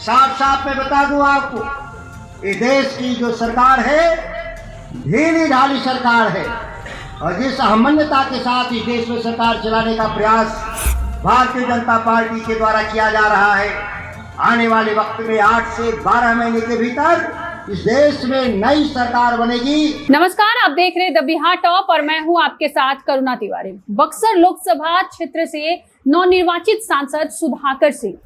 साफ साफ मैं बता दूं आपको, ये देश की जो सरकार है ढीली ढाली सरकार है, और जिस अहमन्यता के साथ इस देश में सरकार चलाने का प्रयास भारतीय जनता पार्टी के द्वारा किया जा रहा है, आने वाले वक्त में 8 से 12 महीने के भीतर इस देश में नई सरकार बनेगी। नमस्कार, आप देख रहे हैं द बिहार टॉप और मैं हूं आपके साथ करुणा तिवारी। बक्सर लोकसभा क्षेत्र से नवनिर्वाचित सांसद सुधाकर सिंह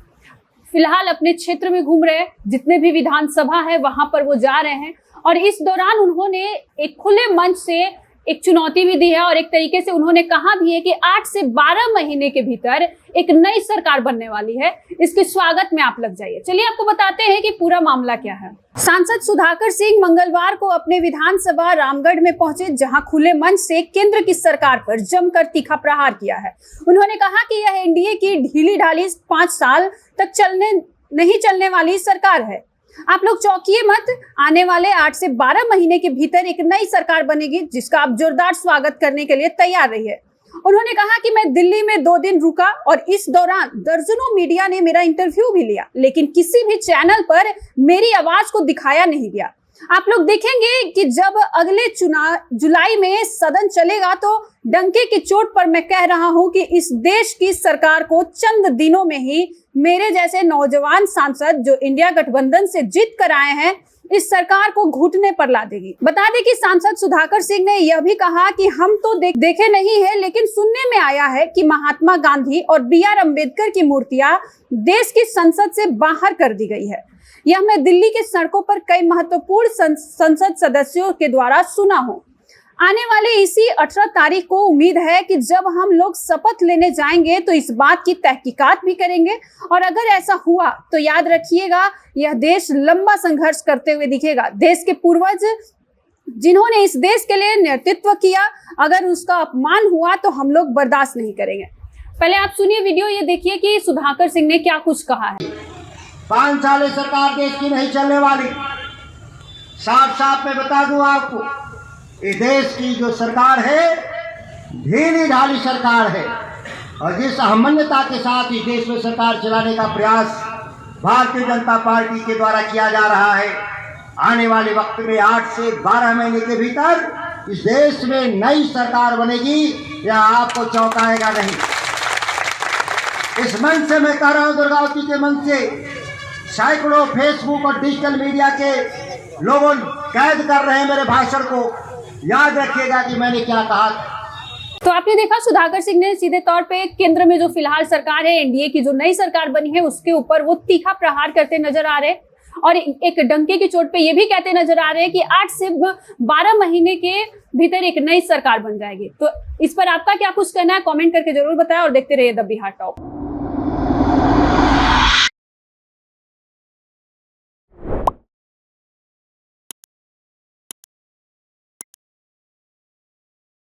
फिलहाल अपने क्षेत्र में घूम रहे हैं। जितने भी विधानसभा है वहां पर वो जा रहे हैं और इस दौरान उन्होंने एक खुले मंच से एक चुनौती भी दी है और एक तरीके से उन्होंने कहा भी है कि 8 से 12 महीने के भीतर एक नई सरकार बनने वाली है। इसके स्वागत में आप लग जाइए। चलिए आपको बताते हैं कि पूरा मामला क्या है। सांसद सुधाकर सिंह मंगलवार को अपने विधानसभा रामगढ़ में पहुंचे, जहां खुले मंच से केंद्र की सरकार पर जमकर तीखा प्रहार किया है। उन्होंने कहा कि यह एनडीए की ढीली ढाली 5 साल तक नहीं चलने वाली सरकार है। आप लोग चौंकिए मत, आने वाले 8 से 12 महीने के भीतर एक नई सरकार बनेगी, जिसका आप जोरदार स्वागत करने के लिए तैयार रहिए। उन्होंने कहा कि मैं दिल्ली में 2 दिन रुका और इस दौरान दर्जनों मीडिया ने मेरा इंटरव्यू भी लिया, लेकिन किसी भी चैनल पर मेरी आवाज को दिखाया नहीं गया। आप लोग देखेंगे कि जब अगले जुलाई में सदन चलेगा तो डंके की चोट पर मैं कह रहा हूं कि इस देश की सरकार को चंद दिनों में ही मेरे जैसे नौजवान सांसद जो इंडिया गठबंधन से जीत कर आए हैं, इस सरकार को घुटने पर ला देगी। बता दें कि सांसद सुधाकर सिंह ने यह भी कहा कि हम तो देखे नहीं है, लेकिन सुनने में आया है कि महात्मा गांधी और BR अम्बेडकर की मूर्तियां देश की संसद से बाहर कर दी गई है। यह मैं दिल्ली के सड़कों पर कई महत्वपूर्ण संसद सदस्यों के द्वारा सुना हूँ। आने वाले इसी 18 तारीख को उम्मीद है कि जब हम लोग शपथ लेने जाएंगे तो इस बात की तहकीकात भी करेंगे, और अगर ऐसा हुआ तो याद रखिएगा यह देश लंबा संघर्ष करते हुए दिखेगा। देश के पूर्वज जिन्होंने इस देश के लिए नेतृत्व किया, अगर उसका अपमान हुआ तो हम लोग बर्दाश्त नहीं करेंगे। पहले आप सुनिए वीडियो, ये देखिए कि सुधाकर सिंह ने क्या कुछ कहा है। 5 साल सरकार देश की नहीं चलने वाली। साफ साफ मैं बता दूं आपको, ये देश की जो सरकार है ढीली ढाली सरकार है, और जिस अहमन्यता के साथ इस देश में सरकार चलाने का प्रयास भारतीय जनता पार्टी के द्वारा किया जा रहा है, आने वाले वक्त में 8 से 12 महीने के भीतर इस देश में नई सरकार बनेगी। यह आपको चौंकाएगा नहीं। इस मंच से मैं कह रहा हूं, दुर्गावती के मंच से सैकड़ों फेसबुक और डिजिटल मीडिया के लोगों कैद कर रहे हैं मेरे भाषण को। याद रखिएगा कि मैंने क्या कहा। तो आपने देखा सुधाकर सिंह ने सीधे तौर पे केंद्र में जो फिलहाल सरकार है, एनडीए की जो नई सरकार बनी है, उसके ऊपर वो तीखा प्रहार करते नजर आ रहे हैं और एक डंके की चोट पे ये भी कहते नजर आ रहे हैं कि 8 से 12 महीने के भीतर एक नई सरकार बन जाएगी। तो इस पर आपका क्या कुछ कहना है, कमेंट करके जरूर बताएं और देखते रहिए द बिहार टॉप।